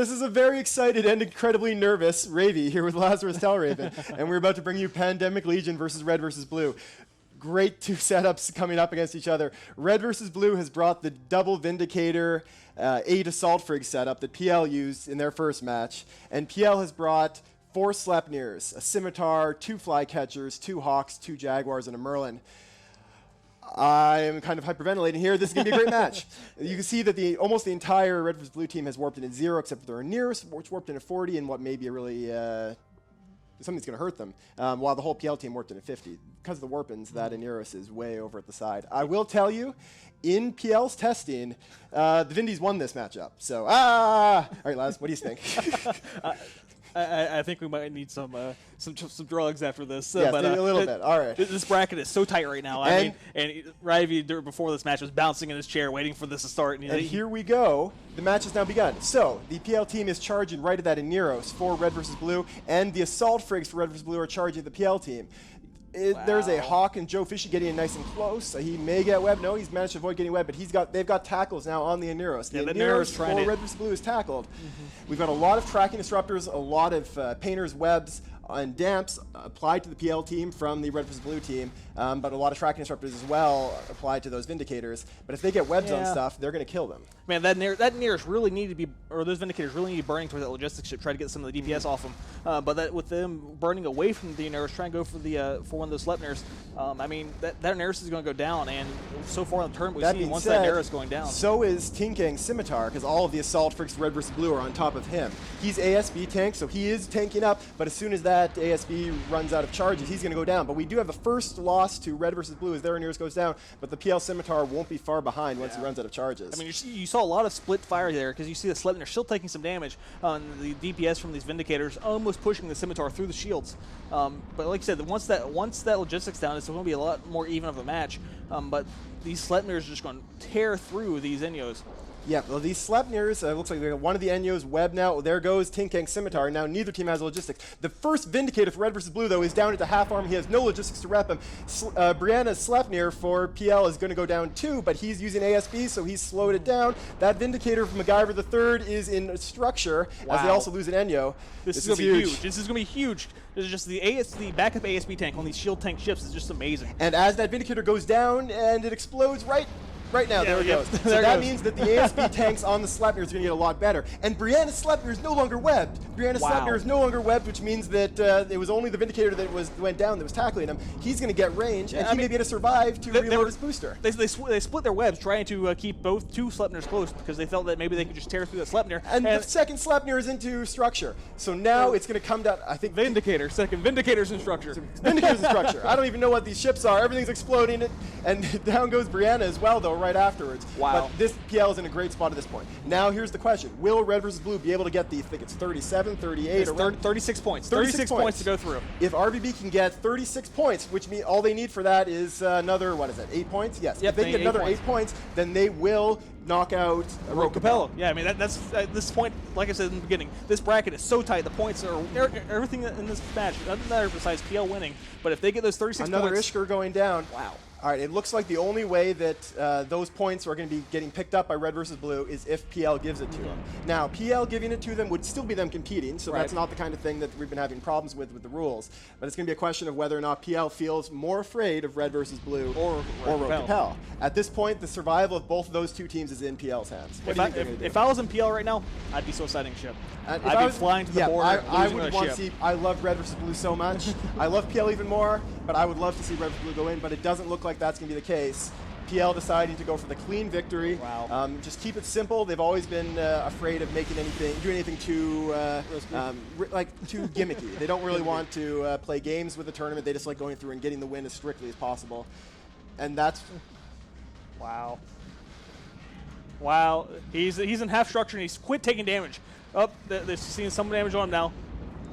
This is a very excited and incredibly nervous Ravy here with Lazarus Talraven, and we're about to bring you Pandemic Legion versus Red versus Blue. Great two setups coming up against each other. Red versus Blue has brought the double Vindicator 8 Assault Frig setup that PL used in their first match, and PL has brought 4 Sleipnirs, a Scimitar, 2 Flycatchers, 2 Hawks, 2 Jaguars, and a Merlin. I am kind of hyperventilating here. This is going to be a great match. You can see that almost the entire Red vs. Blue team has warped into 0, except for their nearest, which warped into 40, and what may be a really something's going to hurt them, while the whole PL team warped into 50. Because of the warpins, that Aneros is way over at the side. I will tell you, in PL's testing, the Vindies won this matchup. So, all right, Laz, what do you think? I think we might need some drugs after this. Yes, but, a little bit. All right. This bracket is so tight right now. And Ryvy before this match was bouncing in his chair, waiting for this to start. And here we go. The match has now begun. So the PL team is charging right at that Aneros for Red versus Blue, and the Assault Frigs for Red versus Blue are charging the PL team. Wow. There's a Hawk and Joe Fishy getting in nice and close. He may get web. No, he's managed to avoid getting web, but they've got tackles now on the Aneros. Yeah, the Aneros for Red vs. Blue is tackled. We've got a lot of tracking disruptors, a lot of painters, webs, and damps applied to the PL team from the Red vs. Blue team, but a lot of tracking disruptors as well applied to those Vindicators. But if they get webs on stuff, they're going to kill them. Man, that Nearest really need to be, or those Vindicators really need to be burning towards that logistics ship, try to get some of the DPS off them. But that with them burning away from the Nearest, trying to go for the for one of those Sleipnirs, I mean, that Nearest is going to go down, and so far in the tournament we've seen once that Nearest going down. So is Tinkang's Scimitar, because all of the Assault Frigs Red vs. Blue are on top of him. He's ASB tank, so he is tanking up, but as soon as that ASB runs out of charges, he's going to go down. But we do have the first loss to Red vs. Blue as their Nearest goes down, but the PL Scimitar won't be far behind once he runs out of charges. I mean, you saw a lot of split fire there, because you see the Sleipnir still taking some damage on the DPS from these Vindicators, almost pushing the Scimitar through the shields. But like you said, once that logistics down, it's going to be a lot more even of a match. But these Sleipnirs are just going to tear through these Enyos. Yeah, well, these Sleipnirs, looks like we got one of the Enyos web now. There goes Tinkang's Scimitar. Now neither team has logistics. The first Vindicator for Red vs. Blue, though, is down into half arm. He has no logistics to rep him. Brianna's Sleipnir for PL is going to go down too, but he's using ASB, so he's slowed it down. That Vindicator from MacGyver III is in structure, as they also lose an Enyo. This is going to be huge. This is going to be huge. This is just the backup ASB tank on these shield tank ships is just amazing. And as that Vindicator goes down, and it explodes right now, there it goes. So that means that the ASB tanks on the Sleipnir is going to get a lot better. And Brianna's Sleipnir is no longer webbed. Brianna's Sleipnir is no longer webbed, which means that it was only the Vindicator that went down that was tackling him. He's going to get range, and he may be able to survive to reload his booster. They split their webs trying to keep both two Sleipnirs close, because they felt that maybe they could just tear through that Sleipnir. And the second Sleipnir is into structure. So now it's going to come down, I think... Second Vindicator's in structure. Vindicator's in structure. I don't even know what these ships are. Everything's exploding. And down goes Brianna as well, though, right afterwards. Wow. But this PL is in a great spot at this point. Now here's the question. Will Red vs. Blue be able to get the, I think it's 37, 38, or 36 points. 36 points to go through. If RvB can get 36 points, which means all they need for that is another, 8 points? Yes. Yep, if they can get another 8 points, then they will knock out Rogue Capello. Yeah, I mean, that's this point, like I said in the beginning, this bracket is so tight. The points are everything in this match. Doesn't matter besides PL winning, but if they get those 36 another points. Ishkur going down. Wow. All right, it looks like the only way that those points are going to be getting picked up by Red versus Blue is if PL gives it to them. Now, PL giving it to them would still be them competing, so that's not the kind of thing that we've been having problems with the rules. But it's going to be a question of whether or not PL feels more afraid of Red versus Blue or Rogue Capel. At this point, the survival of both of those two teams is in PL's hands. If I was in PL right now, I'd be suiciding ship. I'd be flying to the border. I would want to see. I love Red versus Blue so much. I love PL even more, but I would love to see Red versus Blue go in. But it doesn't look like that's going to be the case. PL deciding to go for the clean victory. Wow. Just keep it simple. They've always been afraid of doing anything too too gimmicky. They don't really want to play games with the tournament. They just like going through and getting the win as strictly as possible. And that's wow. Wow. He's in half structure and he's quit taking damage. Oh, they're seeing some damage on him now.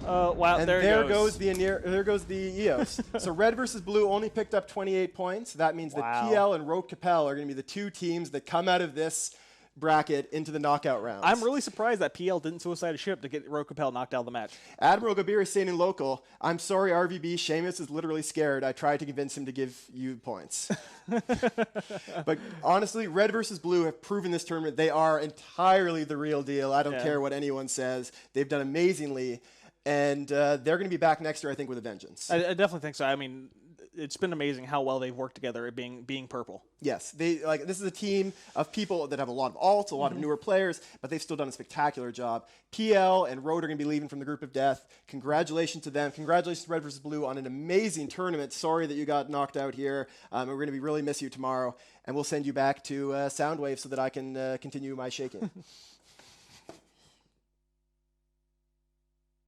Wow, and there goes the EOS. So Red versus Blue only picked up 28 points. That means that PL and Rogue Capel are going to be the two teams that come out of this bracket into the knockout rounds. I'm really surprised that PL didn't suicide a ship to get Road Capel knocked out of the match. Admiral Gabir is saying in local, I'm sorry, RvB, Seamus is literally scared. I tried to convince him to give you points. But honestly, Red versus Blue have proven this tournament. They are entirely the real deal. I don't care what anyone says. They've done amazingly. And they're going to be back next year, I think, with a vengeance. I definitely think so. I mean, it's been amazing how well they've worked together at being purple. Yes, this is a team of people that have a lot of alts, a lot of newer players, but they've still done a spectacular job. PL and Road are going to be leaving from the group of death. Congratulations to them. Congratulations to Red versus Blue on an amazing tournament. Sorry that you got knocked out here. We're going to be really miss you tomorrow, and we'll send you back to Soundwave so that I can continue my shaking.